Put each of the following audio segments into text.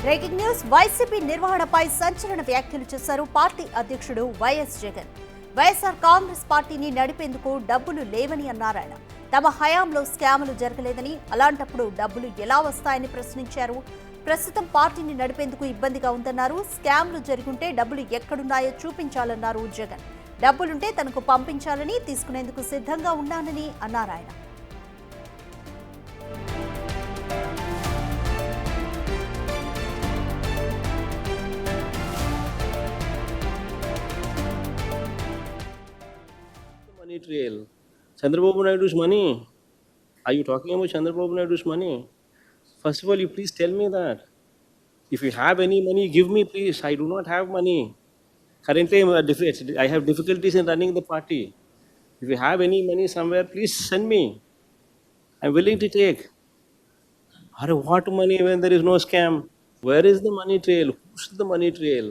Breaking news YCP నిర్వహణపై సంచలన వ్యాఖ్యలు చేశారు పార్టీ అధ్యక్షుడు వైఎస్ జగన్. వైఎస్ఆర్ కాంగ్రెస్ పార్టీని నడిపేందుకు డబ్బులు లేవని అన్నారాయన. తమ హయాంలో స్కాములు జరగలేదని, అలాంటప్పుడు డబ్బులు ఎలా వస్తాయని ప్రశ్నించారు. ప్రస్తుతం పార్టీని నడిపేందుకు ఇబ్బందిగా ఉందన్నారు. స్కామ్లు జరుగుంటే డబ్బులు ఎక్కడున్నాయో చూపించాలన్నారు జగన్. డబ్బులుంటే తనకు పంపించాలని, తీసుకునేందుకు సిద్ధంగా ఉన్నానని అన్నారాయన. Money trail. Chandrababu Naidu's money. Are you talking about Chandrababu Naidu's money? First of all, you please tell me that. If you have any money, give me please. I do not have money. Currently, I have difficulties in running the party. If you have any money somewhere, please send me. I'm willing to take. What money when there is no scam? Where is the money trail? Who's the money trail?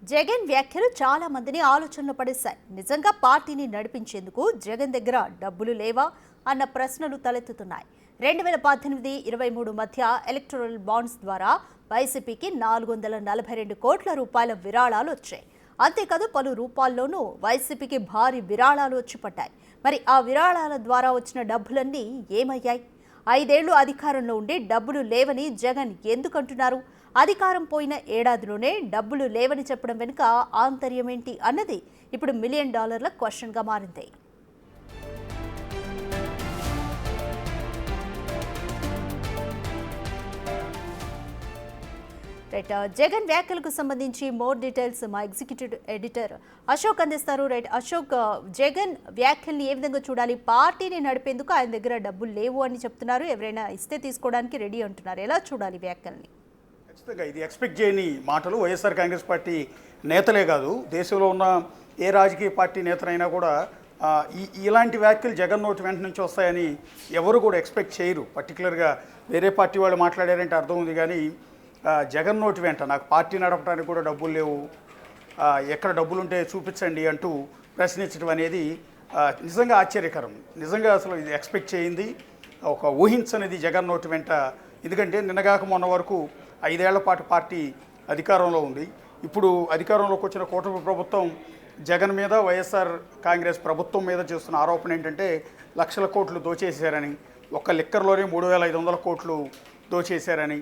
Jagan వ్యాఖ్యలు చాలా మందిని ఆలోచనలో పడేశాయి. నిజంగా పార్టీని నడిపించేందుకు జగన్ దగ్గర డబ్బులు లేవా అన్న ప్రశ్నలు తలెత్తుతున్నాయి. 2018-23 మధ్య ఎలక్టోరల్ బాండ్స్ ద్వారా వైసీపీకి 442 కోట్ల రూపాయల విరాళాలు వచ్చాయి. అంతేకాదు పలు రూపాల్లోనూ వైసీపీకి భారీ విరాళాలు వచ్చి పడ్డాయి. మరి ఆ విరాళాల ద్వారా వచ్చిన డబ్బులన్నీ ఏమయ్యాయి? 5 ఏళ్లు అధికారంలో ఉండి డబ్బులు లేవని జగన్ ఎందుకంటున్నారు? అధికారం పోయిన ఏడాదిలోనే డబ్బులు లేవని చెప్పడం వెనుక ఆంతర్యం ఏంటి అన్నది ఇప్పుడు $1 మిలియన్ క్వశ్చన్గా మారింది. రైట్, జగన్ వ్యాఖ్యలకు సంబంధించి మోర్ డీటెయిల్స్ మా ఎగ్జిక్యూటివ్ ఎడిటర్ అశోక్ అందిస్తారు. రైట్ అశోక్, జగన్ వ్యాఖ్యల్ని ఏ విధంగా చూడాలి? పార్టీని నడిపేందుకు ఆయన దగ్గర డబ్బులు లేవు అని చెప్తున్నారు, ఎవరైనా ఇస్తే తీసుకోవడానికి రెడీ అంటున్నారు. ఎలా చూడాలి వ్యాఖ్యల్ని? ఖచ్చితంగా ఇది ఎక్స్పెక్ట్ చేయని మాటలు. వైఎస్ఆర్ కాంగ్రెస్ పార్టీ నేతలే కాదు, దేశంలో ఉన్న ఏ రాజకీయ పార్టీ నేతనైనా కూడా ఇలాంటి వ్యాఖ్యలు జగన్ నోటి వెంట నుంచి వస్తాయని ఎవరు కూడా ఎక్స్పెక్ట్ చేయరు. పర్టికులర్గా వేరే పార్టీ వాళ్ళు మాట్లాడారంటే అర్థం ఉంది, కానీ జగన్ నోటి వెంట నాకు పార్టీ నడపడానికి కూడా డబ్బులు లేవు, ఎక్కడ డబ్బులు ఉంటే చూపించండి అంటూ ప్రశ్నించడం అనేది నిజంగా ఆశ్చర్యకరం. నిజంగా అసలు ఇది ఎక్స్పెక్ట్ చేయింది, ఒక ఊహించనిది జగన్ నోటి వెంట. ఎందుకంటే నిన్నగాక మొన్న వరకు 5 ఏళ్ల పాటు పార్టీ అధికారంలో ఉంది. ఇప్పుడు అధికారంలోకి వచ్చిన కూటమి ప్రభుత్వం జగన్ మీద, వైఎస్ఆర్ కాంగ్రెస్ ప్రభుత్వం మీద చేస్తున్న ఆరోపణ ఏంటంటే లక్షల కోట్లు దోచేశారని, ఒక్క లిక్కర్లోనే 3,500 కోట్లు దోచేశారని,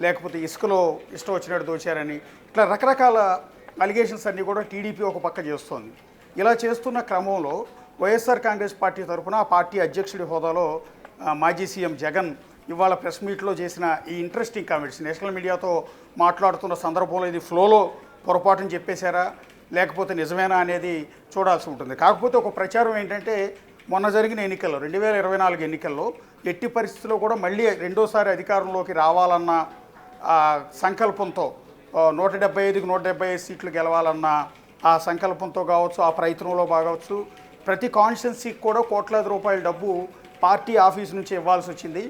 లేకపోతే ఇసుకలో ఇష్టం వచ్చినట్టు దోచారని, ఇట్లా రకరకాల అలిగేషన్స్ అన్నీ కూడా టీడీపీ ఒక పక్క చేస్తోంది. ఇలా చేస్తున్న క్రమంలో వైఎస్ఆర్ కాంగ్రెస్ పార్టీ తరఫున ఆ పార్టీ అధ్యక్షుడి హోదాలో మాజీ సీఎం జగన్ ఇవాళ ప్రెస్ మీట్లో చేసిన ఈ ఇంట్రెస్టింగ్ కామెంట్స్, నేషనల్ మీడియాతో మాట్లాడుతున్న సందర్భంలో ఇది ఫ్లోలో పొరపాటుని చెప్పేశారా లేకపోతే నిజమేనా అనేది చూడాల్సి ఉంటుంది. కాకపోతే ఒక ప్రచారం ఏంటంటే మొన్న జరిగిన ఎన్నికల్లో 2024 ఎన్నికల్లో ఎట్టి పరిస్థితుల్లో కూడా మళ్ళీ రెండోసారి అధికారంలోకి రావాలన్న సంకల్పంతో 175కి 175 సీట్లు గెలవాలన్న ఆ సంకల్పంతో కావచ్చు, ఆ ప్రయత్నంలో కావచ్చు, ప్రతి కాన్స్టిట్యున్సీకి కూడా కోట్లాది రూపాయల డబ్బు పార్టీ ఆఫీస్ నుంచి ఇవ్వాల్సి వచ్చింది.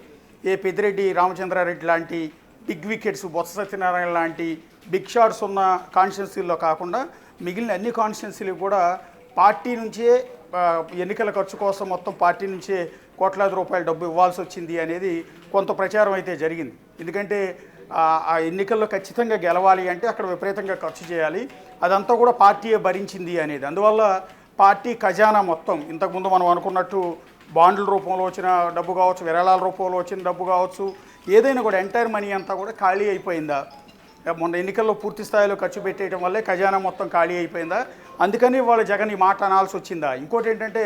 పెద్దిరెడ్డి రామచంద్రారెడ్డి లాంటి బిగ్ వికెట్స్, బొత్స సత్యనారాయణ లాంటి బిగ్ షాట్స్ ఉన్న కాన్స్టిట్యున్సీల్లో కాకుండా మిగిలిన అన్ని కాన్స్టిట్యున్సీలకు కూడా పార్టీ నుంచే ఎన్నికల ఖర్చు కోసం మొత్తం పార్టీ నుంచే కోట్లాది రూపాయల డబ్బు ఇవ్వాల్సి వచ్చింది అనేది కొంత ప్రచారం అయితే జరిగింది. ఎందుకంటే ఆ ఎన్నికల్లో ఖచ్చితంగా గెలవాలి అంటే అక్కడ విపరీతంగా ఖర్చు చేయాలి, అదంతా కూడా పార్టీయే భరించింది అనేది. అందువల్ల పార్టీ ఖజానా మొత్తం ఇంతకుముందు మనం అనుకున్నట్టు బాండ్ల రూపంలో వచ్చిన డబ్బు కావచ్చు, విరాళాల రూపంలో వచ్చిన డబ్బు కావచ్చు, ఏదైనా కూడా ఎంటైర్ మనీ అంతా కూడా ఖాళీ అయిపోయిందా? మొన్న ఎన్నికల్లో పూర్తి స్థాయిలో ఖర్చు పెట్టేయడం వల్లే ఖజానా మొత్తం ఖాళీ అయిపోయిందా? అందుకని వాళ్ళ జగన్ ఈ మాట అనాల్సి వచ్చిందా? ఇంకోటి ఏంటంటే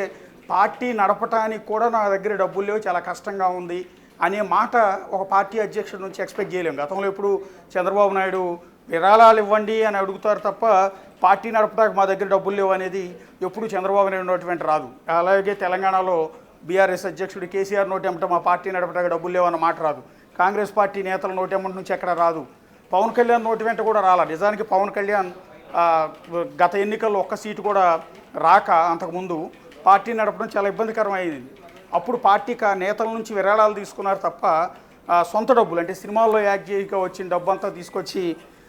పార్టీ నడపటానికి కూడా నా దగ్గర డబ్బులు లేవు, చాలా కష్టంగా ఉంది అనే మాట ఒక పార్టీ అధ్యక్షుడి నుంచి ఎక్స్పెక్ట్ చేయలేము. గతంలో ఇప్పుడు చంద్రబాబు నాయుడు విరాళాలు ఇవ్వండి అని అడుగుతారు తప్ప పార్టీ నడపడానికి మా దగ్గర డబ్బులు లేవు అనేది ఎప్పుడు చంద్రబాబు నాయుడు నోటి వెంట రాదు. అలాగే తెలంగాణలో బీఆర్ఎస్ అధ్యక్షుడు కేసీఆర్ నోటి వెంట మా పార్టీ నడపడానికి డబ్బులు లేవన్న మాట రాదు. కాంగ్రెస్ పార్టీ నేతల నోటి వెంట నుంచి ఎక్కడ రాదు. పవన్ కళ్యాణ్ నోటి వెంట కూడా రాలా. నిజానికి పవన్ కళ్యాణ్ గత ఎన్నికల్లో ఒక్క సీటు కూడా రాక అంతకుముందు పార్టీ నడపడం చాలా ఇబ్బందికరం అయింది. అప్పుడు పార్టీ నేతల నుంచి విరాళాలు తీసుకున్నారు తప్ప సొంత డబ్బులు అంటే సినిమాల్లో యాక్ట్ చేయక వచ్చిన డబ్బు అంతా తీసుకొచ్చి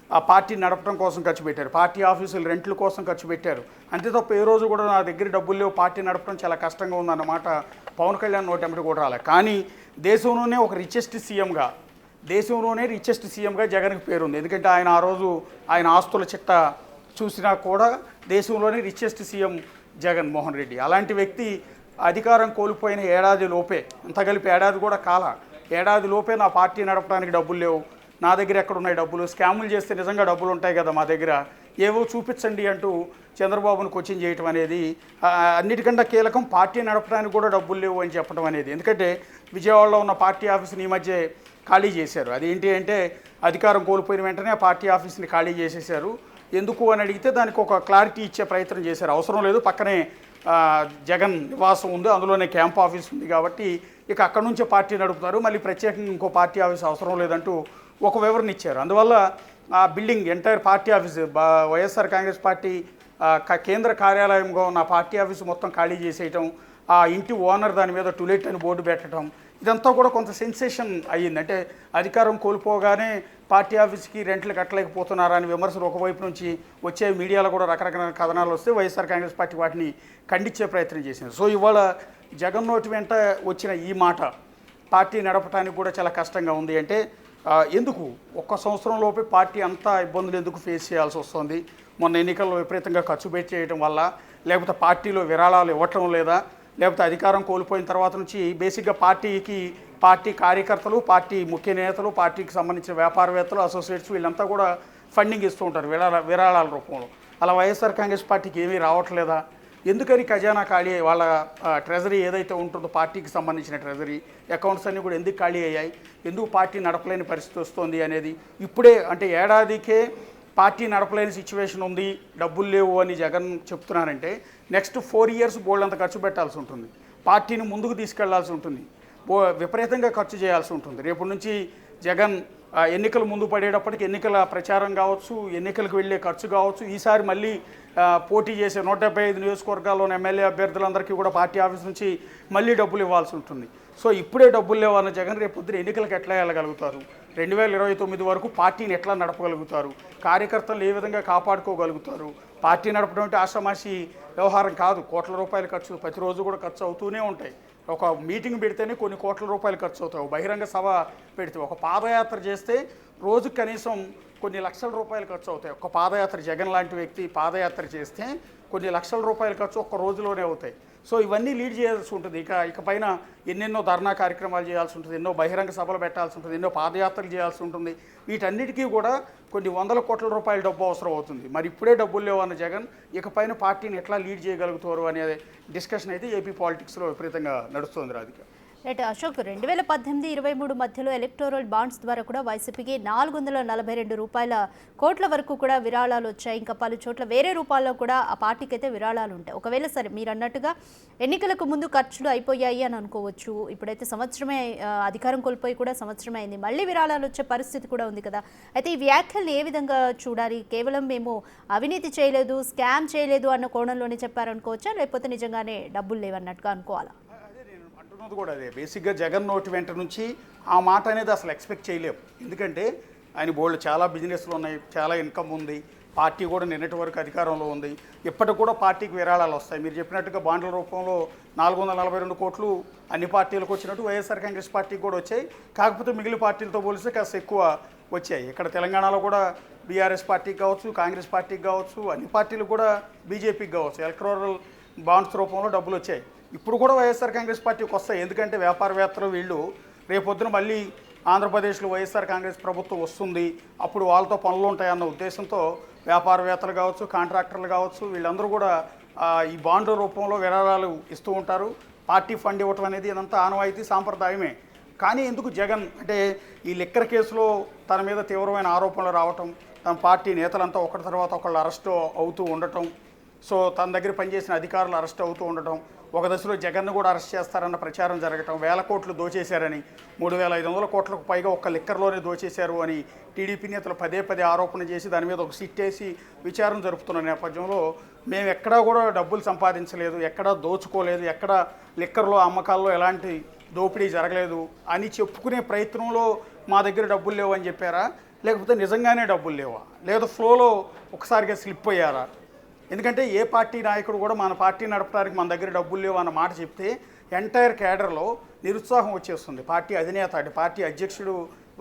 ఆ పార్టీ నడపడం కోసం ఖర్చు పెట్టారు, పార్టీ ఆఫీసులు రెంట్ల కోసం ఖర్చు పెట్టారు. అంతే తప్ప ఏ రోజు కూడా నా దగ్గర డబ్బులు లేవు, పార్టీ నడపడం చాలా కష్టంగా ఉందన్నమాట పవన్ కళ్యాణ్ నోటెంబడి కూడా రాలే. కానీ దేశంలోనే ఒక రిచెస్ట్ సీఎంగా దేశంలోనే రిచెస్ట్ సీఎంగా జగన్కి పేరుంది. ఎందుకంటే ఆయన ఆ రోజు ఆయన ఆస్తుల చిట్ట చూసినా కూడా దేశంలోనే రిచెస్ట్ సీఎం జగన్మోహన్ రెడ్డి. అలాంటి వ్యక్తి అధికారం కోల్పోయిన ఏడాది లోపే, అంత కలిపి ఏడాది కూడా ఏడాది లోపే నా పార్టీ నడపడానికి డబ్బులు లేవు, నా దగ్గర ఎక్కడ ఉన్నాయి డబ్బులు, స్కాములు చేస్తే నిజంగా డబ్బులు ఉంటాయి కదా మా దగ్గర, ఏవో చూపించండి అంటూ చంద్రబాబును కోచింగ్ చేయటం అనేది అన్నిటికంటే కీలకం. పార్టీ నడపడానికి కూడా డబ్బులు లేవు అని చెప్పడం అనేది. ఎందుకంటే విజయవాడలో ఉన్న పార్టీ ఆఫీస్ని ఈ మధ్య ఖాళీ చేశారు. అదేంటి అంటే అధికారం కోల్పోయిన వెంటనే ఆ పార్టీ ఆఫీస్ని ఖాళీ చేసేశారు. ఎందుకు అని అడిగితే దానికి ఒక క్లారిటీ ఇచ్చే ప్రయత్నం చేశారు. అవసరం లేదు, పక్కనే జగన్ నివాసం ఉంది, అందులోనే క్యాంప్ ఆఫీస్ ఉంది కాబట్టి ఇక అక్కడ నుంచే పార్టీ నడుపుతారు, మళ్ళీ ప్రత్యేకంగా ఇంకో పార్టీ ఆఫీస్ అవసరం లేదంటూ ఒక వివరణ ఇచ్చారు. అందువల్ల ఆ building entire party office YSR Congress party కేంద్ర కార్యాలయంగా ఉన్న పార్టీ ఆఫీసు మొత్తం ఖాళీ చేసేయటం, ఆ ఇంటి ఓనర్ దాని మీద టులెట్ అని బోర్డు పెట్టడం, ఇదంతా కూడా కొంత సెన్సేషన్ అయ్యింది. అంటే అధికారం కోల్పోగానే పార్టీ ఆఫీస్కి రెంట్లు కట్టలేకపోతున్నారా అని విమర్శలు ఒకవైపు నుంచి వచ్చే, మీడియాలో కూడా రకరకాల కథనాలు వస్తే వైఎస్ఆర్ కాంగ్రెస్ పార్టీ వాటిని ఖండించే ప్రయత్నం చేసింది. సో ఇవాళ జగన్ నోటి వెంట వచ్చిన ఈ మాట పార్టీ నడపడానికి కూడా చాలా కష్టంగా ఉంది. అంటే ఎందుకు ఒక్క సంవత్సరం లోపే పార్టీ అంతా ఇబ్బందులు ఎందుకు ఫేస్ చేయాల్సి వస్తుంది? మొన్న ఎన్నికల్లో విపరీతంగా ఖర్చు పెట్టేయడం వల్ల, లేకపోతే పార్టీలో విరాళాలు ఇవ్వటం లేదా, లేకపోతే అధికారం కోల్పోయిన తర్వాత నుంచి బేసిక్గా పార్టీ కార్యకర్తలు, పార్టీ ముఖ్య నేతలు, పార్టీకి సంబంధించిన వ్యాపారవేత్తలు, అసోసియేట్స్ వీళ్ళంతా కూడా ఫండింగ్ ఇస్తూ ఉంటారు విరాళాల రూపంలో. అలా వైఎస్ఆర్ కాంగ్రెస్ పార్టీకి ఏమీ రావట్లేదా? ఎందుకని ఖజానా ఖాళీ, వాళ్ళ ట్రెజరీ ఏదైతే ఉంటుందో పార్టీకి సంబంధించిన ట్రెజరీ అకౌంట్స్ అన్నీ కూడా ఎందుకు ఖాళీ అయ్యాయి, ఎందుకు పార్టీ నడపలేని పరిస్థితి వస్తుంది అనేది ఇప్పుడే, అంటే ఏడాదికే పార్టీ నడపలేని సిచ్యువేషన్ ఉంది, డబ్బులు లేవు అని జగన్ చెప్తున్నారంటే నెక్స్ట్ 4 years బోల్డ్ అంత ఖర్చు పెట్టాల్సి ఉంటుంది, పార్టీని ముందుకు తీసుకెళ్లాల్సి ఉంటుంది, విపరీతంగా ఖర్చు చేయాల్సి ఉంటుంది. రేపు నుంచి జగన్ ఎన్నికలు ముందు పడేటప్పటికి ఎన్నికల ప్రచారం కావచ్చు, ఎన్నికలకు వెళ్ళే ఖర్చు కావచ్చు, ఈసారి మళ్ళీ పోటీ చేసే 175 నియోజకవర్గాల్లోని ఎమ్మెల్యే అభ్యర్థులందరికీ కూడా పార్టీ ఆఫీస్ నుంచి మళ్ళీ డబ్బులు ఇవ్వాల్సి ఉంటుంది. సో ఇప్పుడే డబ్బులు లేవన్న జగన్ రేపు పొద్దున ఎన్నికలకు ఎట్లా వెళ్ళగలుగుతారు? 2029 వరకు పార్టీని ఎట్లా నడపగలుగుతారు? కార్యకర్తలు ఏ విధంగా కాపాడుకోగలుగుతారు? పార్టీ నడపడం అంటే ఆషామాషి వ్యవహారం కాదు. కోట్ల రూపాయల ఖర్చు ప్రతిరోజు కూడా ఖర్చు అవుతూనే ఉంటాయి. ఒక మీటింగ్ పెడితేనే కొన్ని కోట్ల రూపాయలు ఖర్చు అవుతాయి. బహిరంగ సభ పెడితే, ఒక పాదయాత్ర చేస్తే రోజు కనీసం కొన్ని లక్షల రూపాయలు ఖర్చు అవుతాయి. ఒక పాదయాత్ర, జగన్ లాంటి వ్యక్తి పాదయాత్ర చేస్తే కొన్ని లక్షల రూపాయల ఖర్చు ఒక్క రోజులోనే అవుతాయి. సో ఇవన్నీ లీడ్ చేయాల్సి ఉంటుంది. ఇకపైన ఎన్నెన్నో ధర్నా కార్యక్రమాలు చేయాల్సి ఉంటుంది, ఎన్నో బహిరంగ సభలు పెట్టాల్సి ఉంటుంది, ఎన్నో పాదయాత్రలు చేయాల్సి ఉంటుంది. వీటన్నిటికీ కూడా కొన్ని 100 కోట్ల రూపాయల డబ్బు అవసరం అవుతుంది. మరి ఇప్పుడే డబ్బులు లేవు అన్న జగన్ ఇకపైన పార్టీని ఎట్లా లీడ్ చేయగలుగుతారు అనే డిస్కషన్ అయితే ఏపీ పాలిటిక్స్లో విపరీతంగా నడుస్తుంది. రాధిక, రైట్ అశోక్, 2018-23 మధ్యలో ఎలక్టోరల్ బాండ్స్ ద్వారా కూడా వైసీపీకి 442 రూపాయల కోట్ల వరకు కూడా విరాళాలు వచ్చాయి. ఇంకా పలు చోట్ల వేరే రూపాల్లో కూడా ఆ పార్టీకి అయితే విరాళాలు ఉంటాయి. ఒకవేళ సరే మీరు అన్నట్టుగా ఎన్నికలకు ముందు ఖర్చులు అయిపోయాయి అని అనుకోవచ్చు, ఇప్పుడైతే సంవత్సరమే అధికారం కోల్పోయి కూడా సంవత్సరమే అయింది, మళ్ళీ విరాళాలు వచ్చే పరిస్థితి కూడా ఉంది కదా. అయితే ఈ వ్యాఖ్యల్ని ఏ విధంగా చూడాలి? కేవలం మేము అవినీతి చేయలేదు, స్కామ్ చేయలేదు అన్న కోణంలోనే చెప్పారనుకోవచ్చా, లేకపోతే నిజంగానే డబ్బులు లేవన్నట్టుగా అనుకోవాలా? అంటున్నది కూడా అదే. బేసిక్గా జగన్ నోటి వెంట నుంచి ఆ మాట అనేది అసలు ఎక్స్పెక్ట్ చేయలేము. ఎందుకంటే ఆయన బోల్డ్ చాలా బిజినెస్లు ఉన్నాయి, చాలా ఇన్కమ్ ఉంది, పార్టీ కూడా నిన్నటి వరకు అధికారంలో ఉంది, ఇప్పటికి కూడా పార్టీకి విరాళాలు వస్తాయి. మీరు చెప్పినట్టుగా బాండ్ల రూపంలో 442 కోట్లు అన్ని పార్టీలకు వచ్చినట్టు వైఎస్ఆర్ కాంగ్రెస్ పార్టీకి కూడా వచ్చాయి. కాకపోతే మిగిలిన పార్టీలతో పోలిస్తే కాస్త ఎక్కువ వచ్చాయి. ఇక్కడ తెలంగాణలో కూడా బీఆర్ఎస్ పార్టీకి కావచ్చు, కాంగ్రెస్ పార్టీకి కావచ్చు, అన్ని పార్టీలకు కూడా బీజేపీకి కావచ్చు ఎలక్టోరల్ బాండ్స్ రూపంలో డబ్బులు వచ్చాయి. ఇప్పుడు కూడా వైఎస్ఆర్ కాంగ్రెస్ పార్టీకి వస్తాయి. ఎందుకంటే వ్యాపారవేత్తలు వీళ్ళు రేపొద్దున మళ్ళీ ఆంధ్రప్రదేశ్లో వైఎస్ఆర్ కాంగ్రెస్ ప్రభుత్వం వస్తుంది, అప్పుడు వాళ్ళతో పనులు ఉంటాయన్న ఉద్దేశంతో వ్యాపారవేత్తలు కావచ్చు, కాంట్రాక్టర్లు కావచ్చు, వీళ్ళందరూ కూడా ఈ బాండ్ల రూపంలో విరాళాలు ఇస్తూ ఉంటారు. పార్టీ ఫండ్ ఇవ్వటం అనేది ఇదంతా ఆనవాయితీ, సాంప్రదాయమే. కానీ ఎందుకు జగన్ అంటే ఈ లిక్కర్ కేసులో తన మీద తీవ్రమైన ఆరోపణలు రావటం, తన పార్టీ నేతలంతా ఒకరి తర్వాత ఒకళ్ళు అరెస్ట్ అవుతూ ఉండటం, సో తన దగ్గర పనిచేసిన అధికారులు అరెస్ట్ అవుతూ ఉండటం, ఒక దశలో జగన్ను కూడా అరెస్ట్ చేస్తారన్న ప్రచారం జరగటం, 1000 కోట్లు దోచేశారని, 3500 కోట్లకు పైగా ఒక్క లిక్కర్లోనే దోచేశారు అని టీడీపీ నేతలు పదే ఆరోపణ చేసి దాని మీద ఒక సిట్ వేసి విచారణ జరుపుతున్న నేపథ్యంలో మేము ఎక్కడా కూడా డబ్బులు సంపాదించలేదు, ఎక్కడా దోచుకోలేదు, ఎక్కడ లిక్కర్లో అమ్మకాల్లో ఎలాంటి దోపిడీ జరగలేదు అని చెప్పుకునే ప్రయత్నంలో మా దగ్గర డబ్బులు లేవు అని చెప్పారా, లేకపోతే నిజంగానే డబ్బులు లేవా, లేదా ఫ్లోలో ఒకసారిగా స్లిప్ అయ్యారా? ఎందుకంటే ఏ పార్టీ నాయకుడు కూడా మన పార్టీ నడపడానికి మన దగ్గర డబ్బులు లేవు అన్న మాట చెప్తే ఎంటైర్ క్యాడర్లో నిరుత్సాహం వచ్చేస్తుంది. పార్టీ అధినేత అంటే పార్టీ అధ్యక్షుడు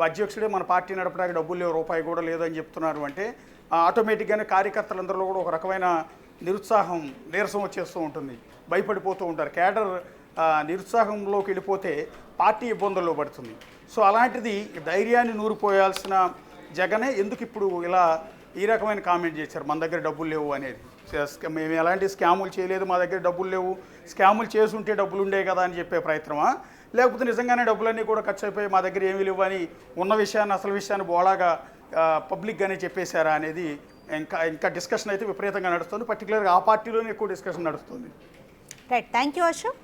అధ్యక్షుడే మన పార్టీ నడపడానికి డబ్బులు లేవు, రూపాయి కూడా లేదని చెప్తున్నారు అంటే ఆటోమేటిక్గానే కార్యకర్తలందరిలో కూడా ఒక రకమైన నిరుత్సాహం, నీరసం వచ్చేస్తూ ఉంటుంది, భయపడిపోతూ ఉంటారు. కేడర్ నిరుత్సాహంలోకి వెళ్ళిపోతే పార్టీ ఇబ్బందుల్లో పడుతుంది. సో అలాంటిది ధైర్యాన్ని నూరిపోయాల్సిన జగనే ఎందుకు ఇప్పుడు ఇలా ఈ రకమైన కామెంట్ చేశారు, మన దగ్గర డబ్బులు లేవు అనేది. మేము ఎలాంటి స్కాములు చేయలేదు, మా దగ్గర డబ్బులు లేవు, స్కాములు చేసుంటే డబ్బులు ఉండే కదా అని చెప్పే ప్రయత్నమా, లేకపోతే నిజంగానే డబ్బులన్నీ కూడా ఖర్చు అయిపోయి మా దగ్గర ఏమీ లేవు అని ఉన్న విషయాన్ని, అసలు విషయాన్ని బోళాగా పబ్లిక్గానే చెప్పేశారా అనేది ఇంకా డిస్కషన్ అయితే విపరీతంగా నడుస్తుంది. పర్టికులర్గా ఆ పార్టీలోనే ఎక్కువ డిస్కషన్ నడుస్తుంది. Right, thank you Ashok.